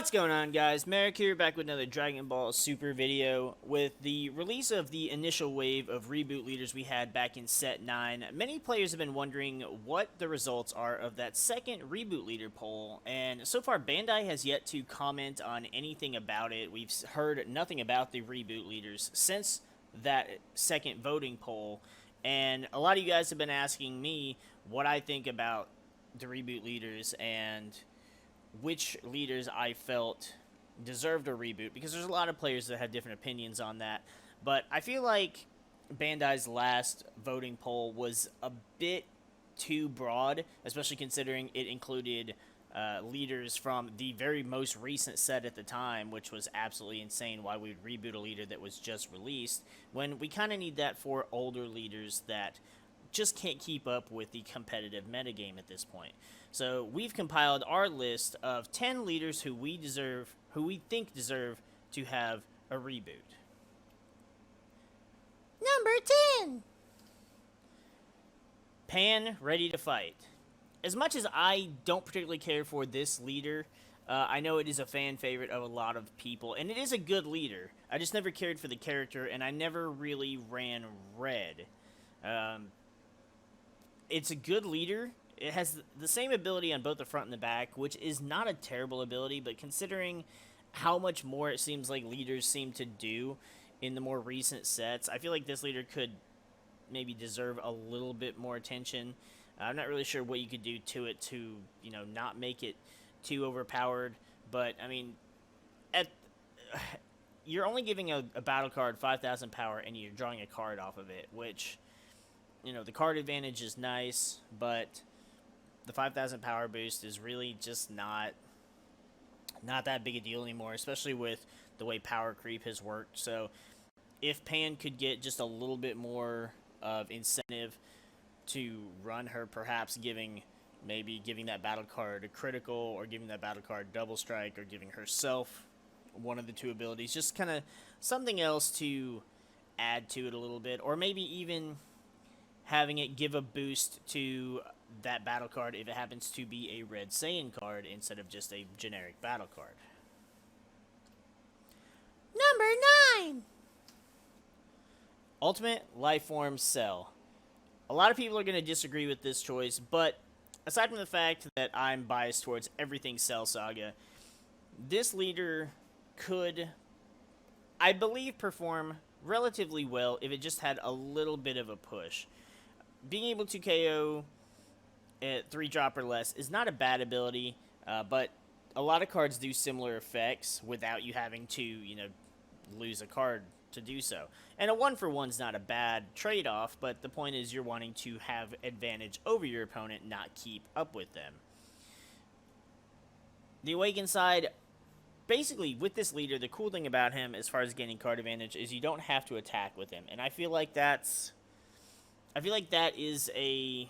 What's going on, guys? MariK here, back with another Dragon Ball Super video. With the release of the initial wave of reboot leaders we had back in Set 9, many players have been wondering what the results are of that second reboot leader poll, and so far Bandai has yet to comment on anything about it. We've heard nothing about the reboot leaders since that second voting poll, and a lot of you guys have been asking me what I think about the reboot leaders and which leaders I felt deserved a reboot, because there's a lot of players that have different opinions on that. But I feel like Bandai's last voting poll was a bit too broad, especially considering it included leaders from the very most recent set at the time, which was absolutely insane. Why we would reboot a leader that was just released when we kind of need that for older leaders that just can't keep up with the competitive metagame at this point. So we've compiled our list of 10 leaders who we think deserve to have a reboot. Number 10. Pan, Ready to Fight. As much as I don't particularly care for this leader, I know it is a fan favorite of a lot of people, and it is a good leader. I just never cared for the character, and I never really ran Red. It's a good leader. It has the same ability on both the front and the back, which is not a terrible ability, but considering how much more it seems like leaders seem to do in the more recent sets, I feel like this leader could maybe deserve a little bit more attention. I'm not really sure what you could do to it to, not make it too overpowered, but, I mean, you're only giving a battle card 5,000 power, and you're drawing a card off of it, which, the card advantage is nice, but the 5,000 power boost is really just not that big a deal anymore, especially with the way power creep has worked. So if Pan could get just a little bit more of incentive to run her, perhaps giving that battle card a critical, or giving that battle card double strike, or giving herself one of the two abilities, just kind of something else to add to it a little bit, or maybe even having it give a boost to that battle card if it happens to be a Red Saiyan card instead of just a generic battle card. Number 9. Ultimate Lifeform Cell. A lot of people are going to disagree with this choice, but aside from the fact that I'm biased towards everything Cell Saga, this leader could, I believe, perform relatively well if it just had a little bit of a push. Being able to KO at 3-drop or less is not a bad ability, but a lot of cards do similar effects without you having to, lose a card to do so. And a 1-for-1 is not a bad trade-off, but the point is you're wanting to have advantage over your opponent, not keep up with them. The Awakened side, basically, with this leader, the cool thing about him as far as gaining card advantage is you don't have to attack with him, and I feel like that is a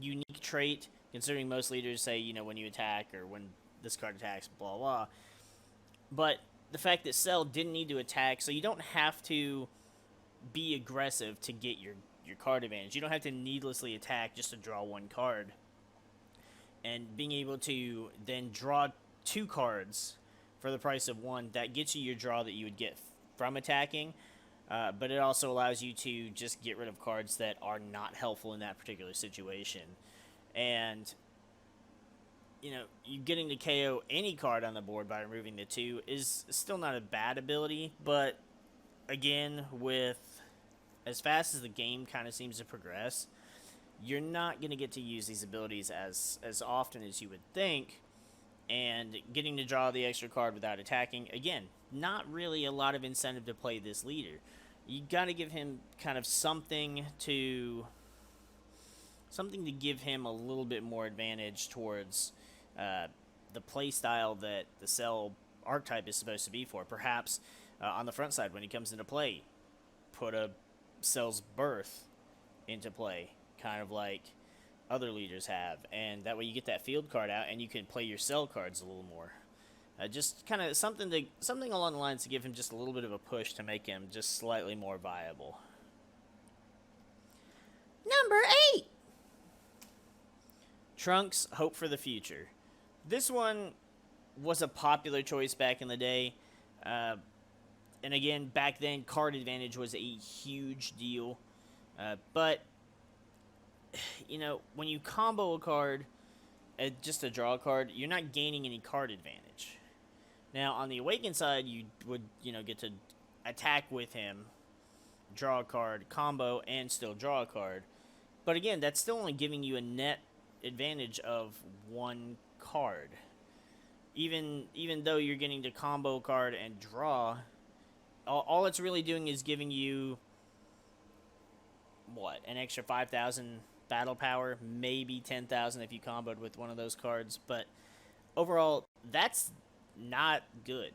unique trait, considering most leaders say, when you attack, or when this card attacks, blah, blah. But the fact that Cell didn't need to attack, so you don't have to be aggressive to get your card advantage. You don't have to needlessly attack just to draw one card. And being able to then draw 2 cards for the price of 1, that gets you your draw that you would get from attacking. But it also allows you to just get rid of cards that are not helpful in that particular situation. And, you getting to KO any card on the board by removing the 2 is still not a bad ability. But, again, with as fast as the game kind of seems to progress, you're not going to get to use these abilities as often as you would think. And getting to draw the extra card without attacking, again, not really a lot of incentive to play this leader. You got to give him kind of something to give him a little bit more advantage towards the play style that the Cell archetype is supposed to be for. Perhaps on the front side when he comes into play, put a Cell's Birth into play, kind of like other leaders have, and that way you get that field card out and you can play your Cell cards a little more. Just kind of something along the lines to give him just a little bit of a push to make him just slightly more viable. Number 8. Trunks, Hope for the Future. This one was a popular choice back in the day. And again, back then, card advantage was a huge deal. But, when you combo a card, just a draw card, you're not gaining any card advantage. Now, on the Awakened side, you would, get to attack with him, draw a card, combo, and still draw a card. But again, that's still only giving you a net advantage of one card. Even though you're getting to combo a card and draw, all it's really doing is giving you, an extra 5,000 battle power, maybe 10,000 if you comboed with one of those cards. But overall, that's not good.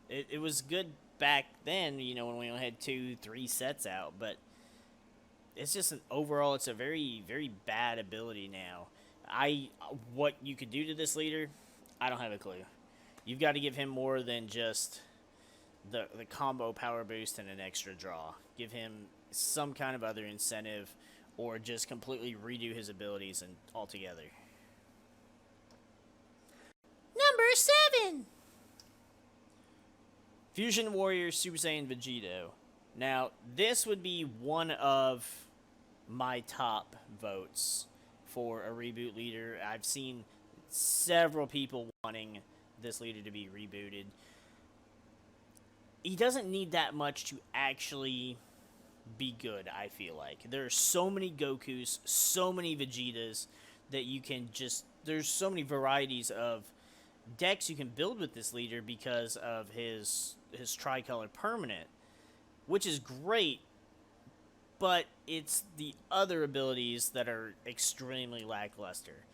It was good back then, when we only had 2-3 sets out, but it's just overall, it's a very, very bad ability now. What you could do to this leader, I don't have a clue. You've got to give him more than just the combo power boost and an extra draw. Give him some kind of other incentive, or just completely redo his abilities and altogether. Number 7. Fusion Warrior Super Saiyan Vegito. Now, this would be one of my top votes for a reboot leader. I've seen several people wanting this leader to be rebooted. He doesn't need that much to actually be good, I feel like. There are so many Gokus, so many Vegetas that you can there's so many varieties of decks you can build with this leader because of his tricolor permanent, which is great, but it's the other abilities that are extremely lackluster.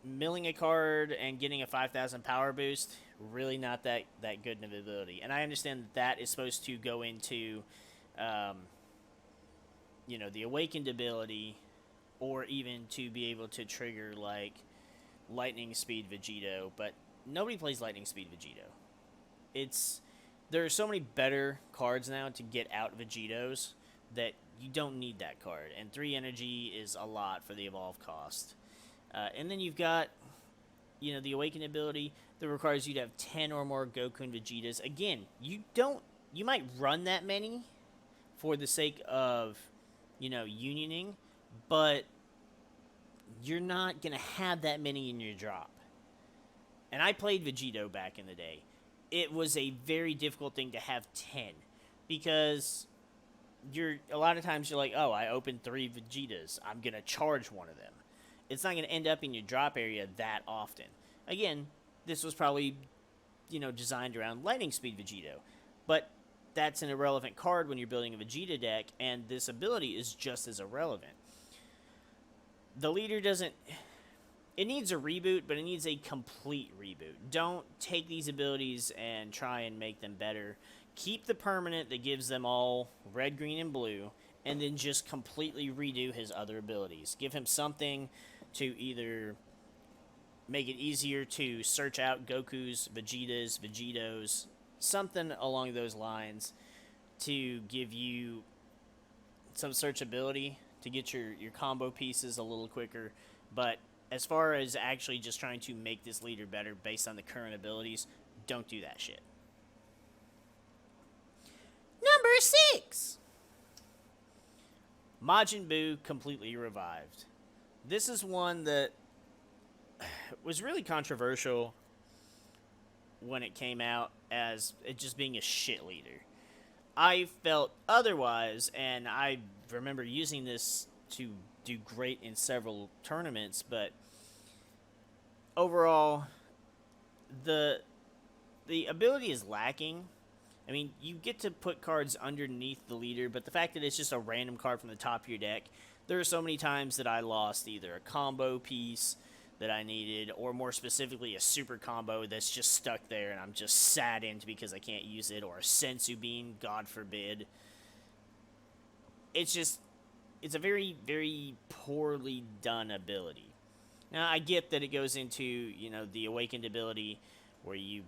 Milling a card and getting a 5,000 power boost, really not that good of an ability. And I understand that is supposed to go into, the Awakened ability, or even to be able to trigger, like, Lightning Speed Vegito, but nobody plays Lightning Speed Vegito. There are so many better cards now to get out Vegitos that you don't need that card, and 3 energy is a lot for the evolve cost. And then you've got, the Awakened ability that requires you to have 10 or more Goku and Vegetas. Again, you might run that many for the sake of, unioning, but you're not going to have that many in your drop. And I played Vegito back in the day. It was a very difficult thing to have 10, because a lot of times you're like, oh, I opened 3 Vegetas, I'm going to charge one of them. It's not going to end up in your drop area that often. Again, this was probably, designed around Lightning Speed Vegito, but that's an irrelevant card when you're building a Vegeta deck, and this ability is just as irrelevant. The leader it needs a reboot, but it needs a complete reboot. Don't take these abilities and try and make them better. Keep the permanent that gives them all red, green, and blue, and then just completely redo his other abilities. Give him something to either make it easier to search out Gokus, Vegetas, Vegitos, something along those lines to give you some searchability to get your combo pieces a little quicker. But as far as actually just trying to make this leader better based on the current abilities, don't do that shit. Number 6. Majin Buu completely revived. This is one that was really controversial when it came out as it just being a shit leader. I felt otherwise, and I remember using this to do great in several tournaments, but overall, the ability is lacking. I mean, you get to put cards underneath the leader, but the fact that it's just a random card from the top of your deck, there are so many times that I lost either a combo piece that I needed, or more specifically a super combo that's just stuck there and I'm just saddened because I can't use it, or a Sensu Bean, God forbid. It's a very, very poorly done ability. Now, I get that it goes into, the Awakened ability where you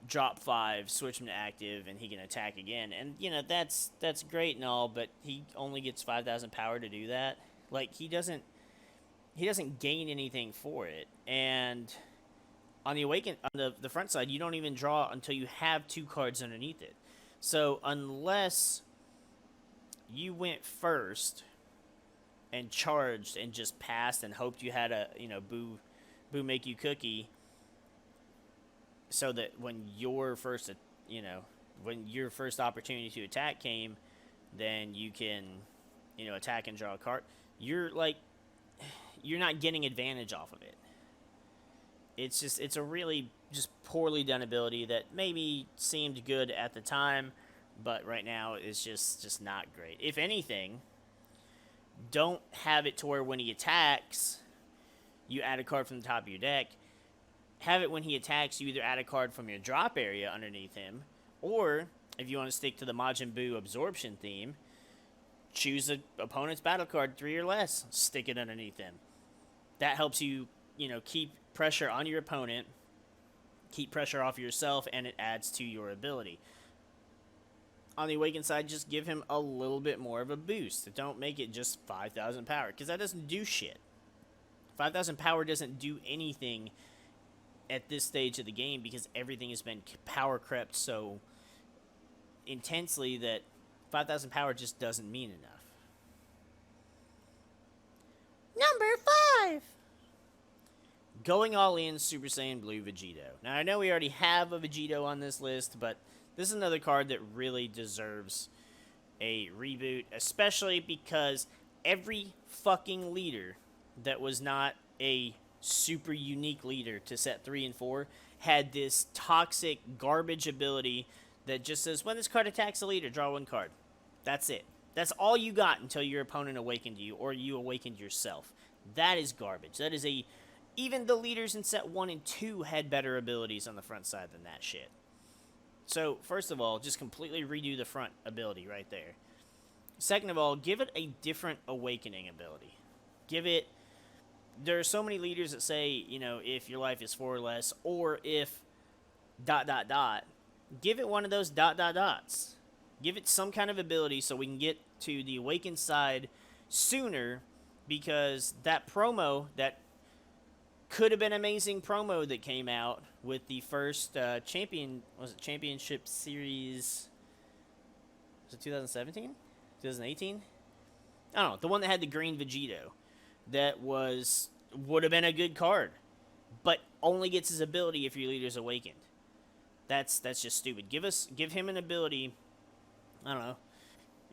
drop 5, switch him to active, and he can attack again. And, that's great and all, but he only gets 5,000 power to do that. Like, he doesn't gain anything for it. And On the Awaken, on the front side, you don't even draw until you have 2 cards underneath it. So unless you went first and charged and just passed and hoped you had a, boo make you cookie, so that when your first, when your first opportunity to attack came, then you can, attack and draw a card. You're not getting advantage off of it. It's a really just poorly done ability that maybe seemed good at the time, but right now is just not great. If anything, don't have it to where when he attacks, you add a card from the top of your deck. Have it when he attacks, you either add a card from your drop area underneath him, or if you want to stick to the Majin Buu absorption theme, choose an opponent's battle card 3 or less, stick it underneath him. That helps you, keep pressure on your opponent, keep pressure off yourself, and it adds to your ability. On the Awakened side, just give him a little bit more of a boost. Don't make it just 5,000 power, because that doesn't do shit. 5,000 power doesn't do anything at this stage of the game, because everything has been power crept so intensely that 5,000 power just doesn't mean enough. Number 5. Going all in Super Saiyan Blue Vegito. Now, I know we already have a Vegito on this list, but this is another card that really deserves a reboot, especially because every fucking leader that was not a super unique leader to set 3 and 4 had this toxic garbage ability that just says, when this card attacks a leader, draw 1 card. That's it. That's all you got until your opponent awakened you, or you awakened yourself. That is garbage. That is even the leaders in set 1 and 2 had better abilities on the front side than that shit. So, first of all, just completely redo the front ability right there. Second of all, give it a different awakening ability. There are so many leaders that say, if your life is 4 or less, or if ... Give it one of those ... Give it some kind of ability so we can get to the awakened side sooner, because that promo, that could have been amazing promo that came out with the first Championship Series, was it 2017? 2018? I don't know, the one that had the green Vegito. That would have been a good card, but only gets his ability if your leader's awakened. That's just stupid. Give him an ability, I don't know,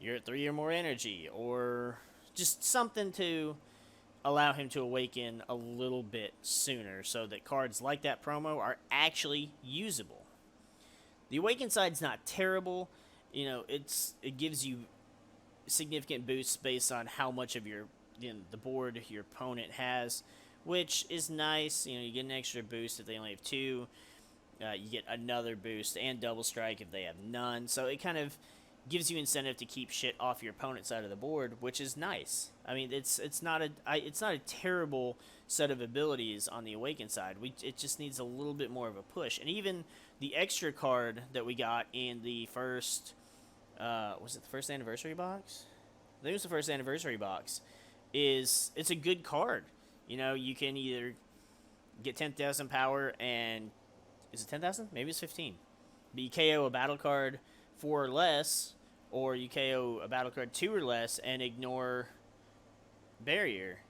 you're at 3 or more energy, or just something to allow him to awaken a little bit sooner, so that cards like that promo are actually usable. The awakened side's not terrible. It gives you significant boosts based on how much of the board your opponent has, which is nice. You get an extra boost if they only have 2. You get another boost and double strike if they have none. So it kind of gives you incentive to keep shit off your opponent's side of the board, which is nice. I mean, it's not a terrible set of abilities on the Awakened side. It just needs a little bit more of a push. And even the extra card that we got in the first, was it the first anniversary box? I think it was the first anniversary box. It's a good card. You can either get 10,000 power and, is it 10,000? Maybe it's 15. But you KO a battle card 4 or less, or you KO a battle card 2 or less and ignore barrier,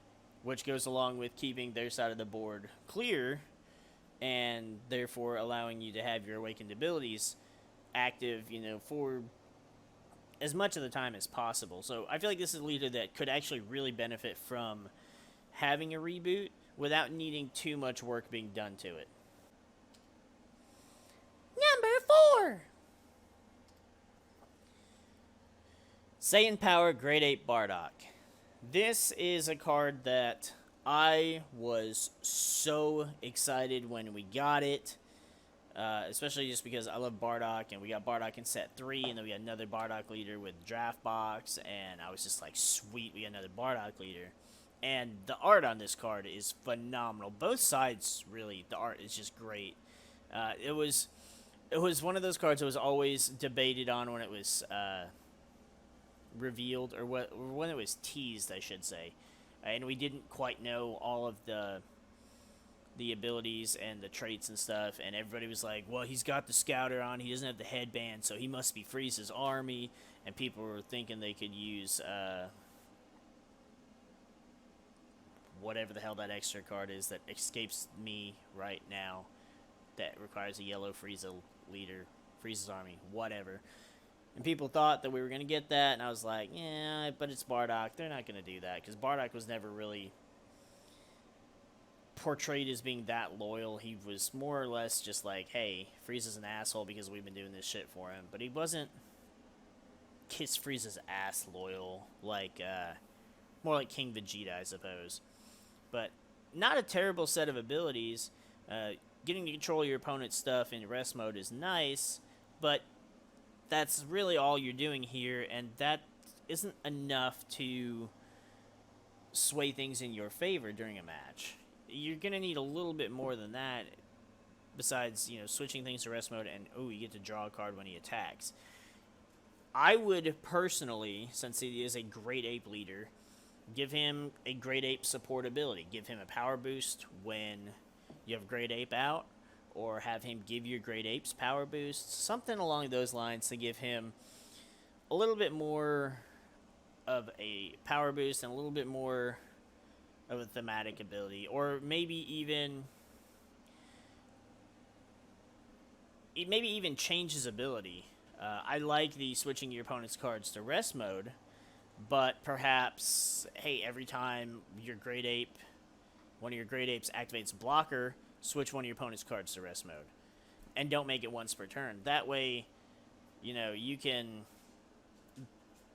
which goes along with keeping their side of the board clear, and therefore allowing you to have your awakened abilities active, for as much of the time as possible. So I feel like this is a leader that could actually really benefit from having a reboot without needing too much work being done to it. Number 4. Saiyan Power Grade 8 Bardock. This is a card that I was so excited when we got it, especially just because I love Bardock, and we got Bardock in set 3, and then we got another Bardock leader with Draft Box, and I was just like, sweet, we got another Bardock leader. And the art on this card is phenomenal. Both sides, really, the art is just great. It was one of those cards that was always debated on when it was revealed, or when it was teased, I should say. And we didn't quite know all of the the abilities and the traits and stuff, and everybody was like, well, he's got the scouter on, he doesn't have the headband, so he must be Frieza's army, and people were thinking they could use, whatever the hell that extra card is that escapes me right now, that requires a yellow Frieza leader, Frieza's army, whatever. And people thought that we were going to get that, and I was like, yeah, but it's Bardock, they're not going to do that, because Bardock was never really portrayed as being that loyal. He was more or less just like, hey, Frieza's an asshole because we've been doing this shit for him. But he wasn't kiss Frieza's ass loyal, like, more like King Vegeta, I suppose. But not a terrible set of abilities. Getting to control your opponent's stuff in rest mode is nice, but that's really all you're doing here, and that isn't enough to sway things in your favor during a match. You're going to need a little bit more than that, besides, switching things to rest mode and, you get to draw a card when he attacks. I would personally, since he is a Great Ape leader, give him a Great Ape support ability. Give him a power boost when you have Great Ape out, or have him give your Great Apes power boosts. Something along those lines to give him a little bit more of a power boost and a little bit more of a thematic ability, or maybe even change his ability. I like the switching your opponent's cards to rest mode, but perhaps, hey, every time one of your Great Apes activates blocker, switch one of your opponent's cards to rest mode, and don't make it once per turn. That way, you can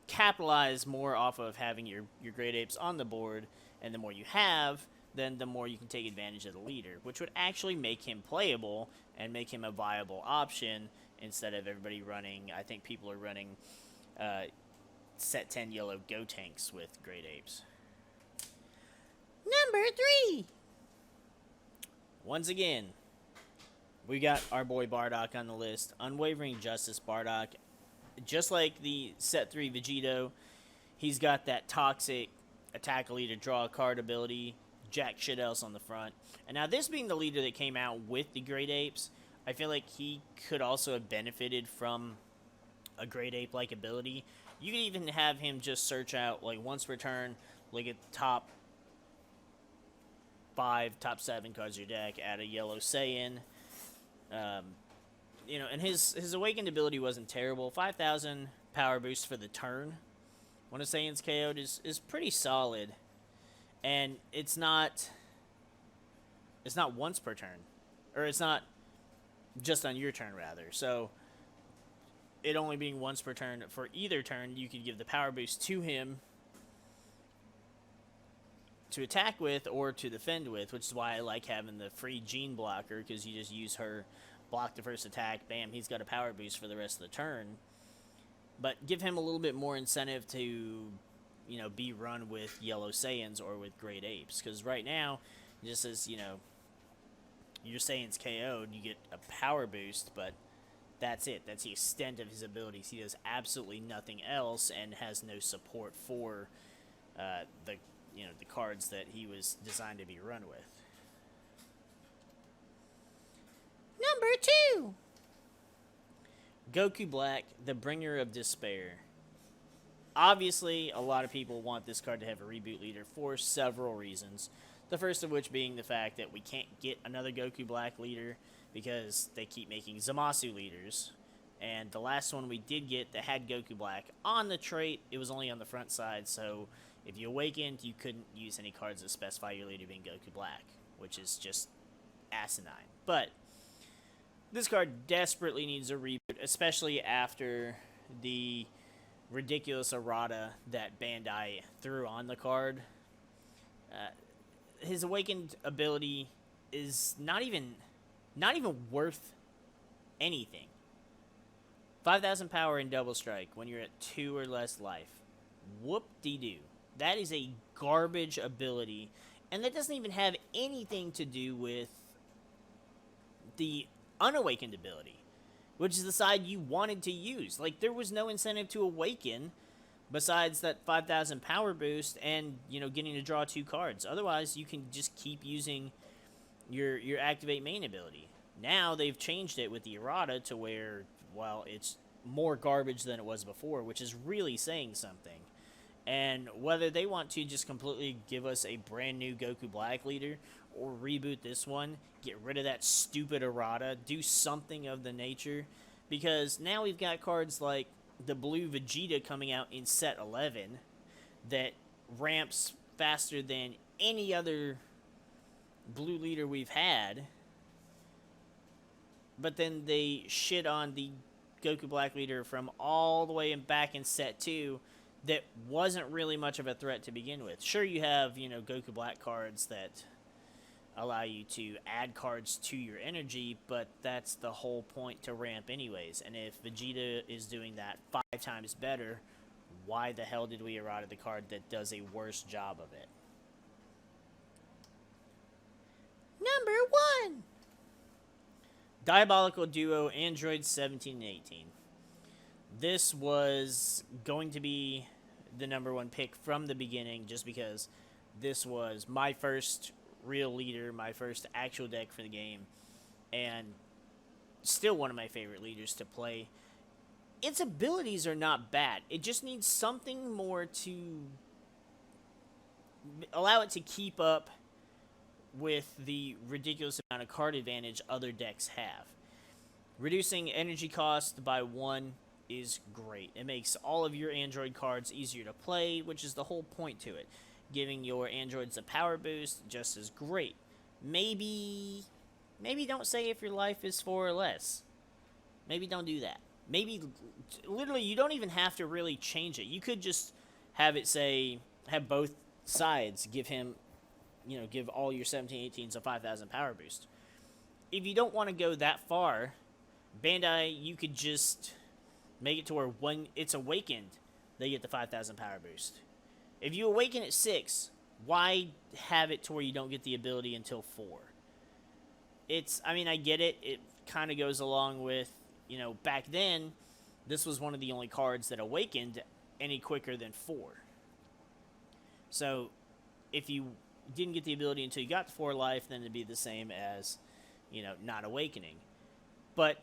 capitalize more off of having your Great Apes on the board, and the more you have, then the more you can take advantage of the leader, which would actually make him playable and make him a viable option instead of everybody running. I think people are running set 10 yellow Go Tanks with Great Apes. Number 3. Once again, we got our boy Bardock on the list. Unwavering Justice Bardock. Just like the set 3 Vegito, he's got that toxic attack a leader, draw a card ability, jack shit else on the front. And now this being the leader that came out with the Great Apes, I feel like he could also have benefited from a Great Ape-like ability. You could even have him just search out, like, once per turn, look at the top 5, top 7 cards of your deck, add a yellow Saiyan. And his awakened ability wasn't terrible. 5,000 power boost for the turn when a Saiyan's KO'd is pretty solid. And it's not once per turn. Or it's not just on your turn, rather. So, it only being once per turn, for either turn, you could give the power boost to him to attack with or to defend with, which is why I like having the free Gene blocker, because you just use her, block the first attack, bam, he's got a power boost for the rest of the turn. But give him a little bit more incentive to, be run with yellow Saiyans or with Great Apes, because right now, just as, your Saiyan's KO'd, you get a power boost, but that's it. That's the extent of his abilities. He does absolutely nothing else and has no support for the cards that he was designed to be run with. Number 2. Goku Black, the Bringer of Despair. Obviously, a lot of people want this card to have a reboot leader for several reasons. The first of which being the fact that we can't get another Goku Black leader because they keep making Zamasu leaders. And the last one we did get that had Goku Black on the trait, it was only on the front side, so if you awakened, you couldn't use any cards that specify your leader being Goku Black, which is just asinine. But this card desperately needs a reboot, especially after the ridiculous errata that Bandai threw on the card. His awakened ability is not even worth anything. 5,000 power and double strike when you're at 2 or less life. Whoop-de-doo. That is a garbage ability, and that doesn't even have anything to do with the unawakened ability, which is the side you wanted to use. Like, there was no incentive to awaken besides that 5,000 power boost and, getting to draw 2 cards. Otherwise, you can just keep using your activate main ability. Now they've changed it with the errata to where, well, it's more garbage than it was before, which is really saying something. And whether they want to just completely give us a brand new Goku Black leader or reboot this one, get rid of that stupid errata, do something of the nature, because now we've got cards like the blue Vegeta coming out in set 11 that ramps faster than any other blue leader we've had, but then they shit on the Goku Black leader from all the way back in set 2 that wasn't really much of a threat to begin with. Sure, you have, Goku Black cards that allow you to add cards to your energy, but that's the whole point to ramp anyways. And if Vegeta is doing that 5 times better, why the hell did we errata the card that does a worse job of it? Number 1. Diabolical Duo Android 17 and 18. This was going to be the number 1 pick from the beginning, just because this was my first real leader, my first actual deck for the game, and still one of my favorite leaders to play. Its abilities are not bad. It just needs something more to allow it to keep up with the ridiculous amount of card advantage other decks have. Reducing energy cost by 1 is great. It makes all of your Android cards easier to play, which is the whole point to it. Giving your Androids a power boost just as great. Maybe don't say if your life is 4 or less. Maybe don't do that. Maybe, literally, you don't even have to really change it. You could just have it say, have both sides give him, give all your 17-18s a 5,000 power boost. If you don't want to go that far, Bandai, you could just make it to where when it's awakened, they get the 5,000 power boost. If you awaken at 6, why have it to where you don't get the ability until 4? I get it. It kind of goes along with, back then, this was one of the only cards that awakened any quicker than 4. So, if you didn't get the ability until you got to 4 life, then it'd be the same as, not awakening. But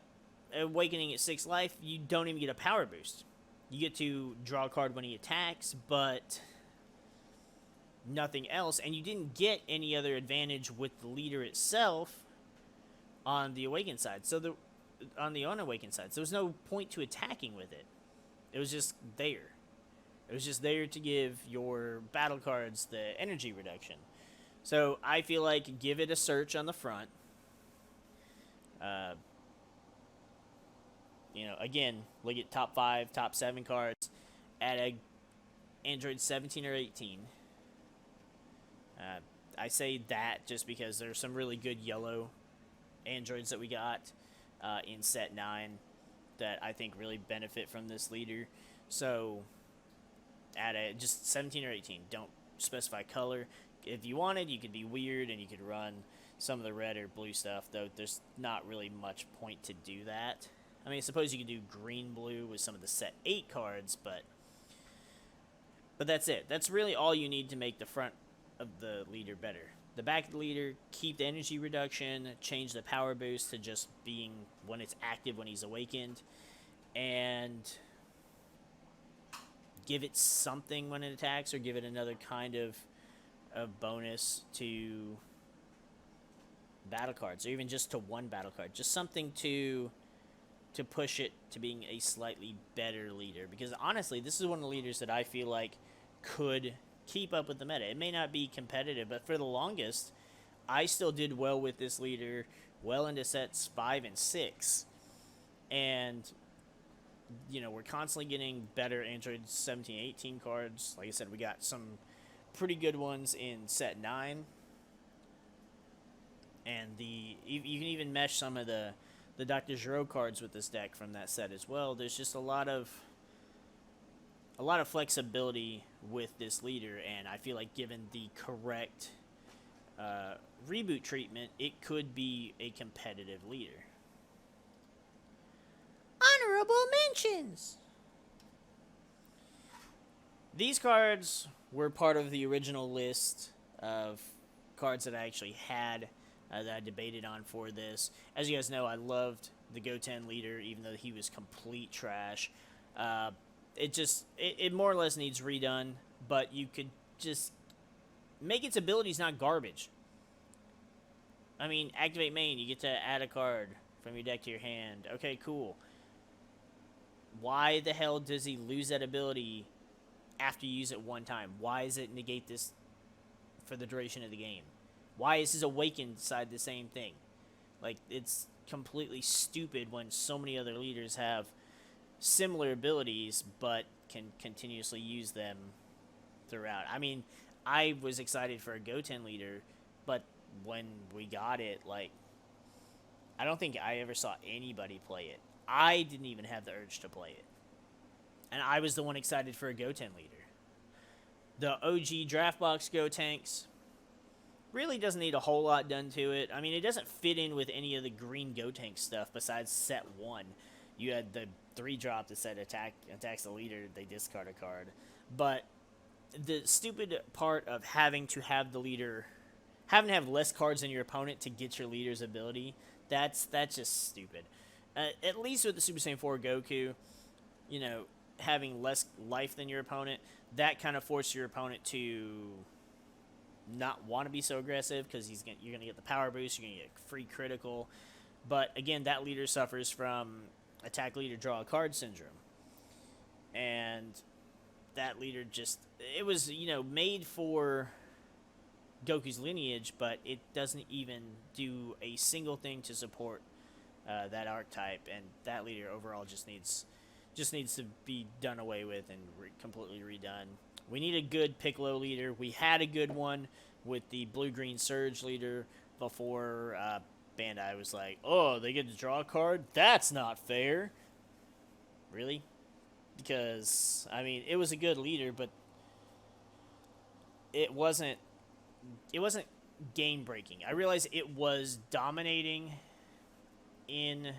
awakening at 6 life, you don't even get a power boost. You get to draw a card when he attacks, but nothing else. And you didn't get any other advantage with the leader itself on the awakened side. So on the unawakened side. So there was no point to attacking with it. It was just there. It was just there to give your battle cards the energy reduction. So I feel like give it a search on the front. Again, look at top 5, top 7 cards. Add a Android 17 or 18. I say that just because there's some really good yellow androids that we got in set 9 that I think really benefit from this leader. So add just 17 or 18. Don't specify color. If you wanted, you could be weird and you could run some of the red or blue stuff, though there's not really much point to do that. I suppose you could do green-blue with some of the set 8 cards, but that's it. That's really all you need to make the front of the leader better. The back of the leader, keep the energy reduction, change the power boost to just being when it's active when he's awakened, and give it something when it attacks, or give it another kind of bonus to battle cards, or even just to one battle card. Just something to push it to being a slightly better leader. Because honestly, this is one of the leaders that I feel like could keep up with the meta. It may not be competitive, but for the longest, I still did well with this leader well into sets 5 and 6. And, we're constantly getting better Android 17, 18 cards. Like I said, we got some pretty good ones in set 9. And you can even mesh some of the Dr. Giro cards with this deck from that set as well. There's just a lot of flexibility with this leader, and I feel like given the correct reboot treatment, it could be a competitive leader. Honorable mentions. These cards were part of the original list of cards that I actually had that I debated on for this. As you guys know, I loved the Goten leader, even though he was complete trash. It more or less needs redone, but you could just make its abilities not garbage. I mean, activate main, you get to add a card from your deck to your hand. Okay, cool. Why the hell does he lose that ability after you use it one time? Why does it negate this for the duration of the game? Why is his awakened side the same thing? Like, it's completely stupid when so many other leaders have similar abilities but can continuously use them throughout. I mean, I was excited for a Goten leader, but when we got it, like, I don't think I ever saw anybody play it. I didn't even have the urge to play it. And I was the one excited for a Goten leader. The OG draft box Gotenks really doesn't need a whole lot done to it. I mean, it doesn't fit in with any of the green Gotenk stuff besides set 1. You had the 3-drop that said attacks the leader, they discard a card. But the stupid part of having to have less cards than your opponent to get your leader's ability, that's just stupid. At least with the Super Saiyan 4 Goku, you know, having less life than your opponent, that kind of forces your opponent to not want to be so aggressive because you're going to get the power boost, you're going to get free critical. But again, that leader suffers from attack leader draw a card syndrome. And that leader it was, made for Goku's lineage, but it doesn't even do a single thing to support that archetype, and that leader overall just needs to be done away with and completely redone. We need a good Piccolo leader. We had a good one with the blue-green Surge leader before Bandai was like, oh, they get to draw a card? That's not fair. Really? Because, I mean, it was a good leader, but it wasn't game-breaking. I realized it was dominating in,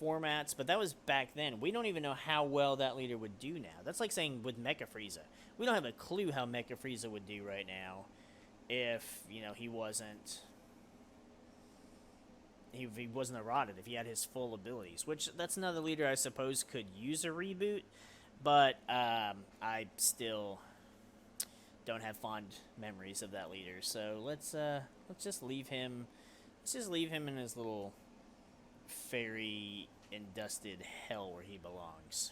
formats, but that was back then. We don't even know how well that leader would do now. That's like saying with Mecha Frieza. We don't have a clue how Mecha Frieza would do right now if, he wasn't eroded, if he had his full abilities, which that's another leader I suppose could use a reboot, but I still don't have fond memories of that leader. So let's just leave him in his little fairy dusted hell where he belongs.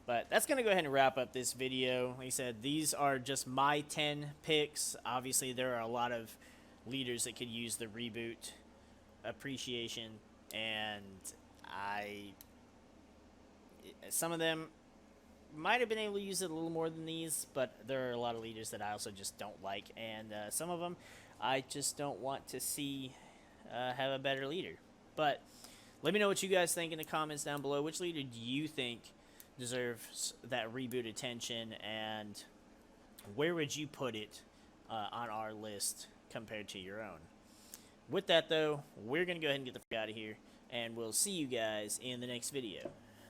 But that's going to go ahead and wrap up this video. Like I said, these are just my 10 picks. Obviously, there are a lot of leaders that could use the reboot appreciation, and some of them might have been able to use it a little more than these, but there are a lot of leaders that I also just don't like, and some of them I just don't want to see have a better leader. But let me know what you guys think in the comments down below. Which leader do you think deserves that reboot attention, and where would you put it on our list compared to your own? With that, though, we're going to go ahead and get the f*** out of here, and we'll see you guys in the next video.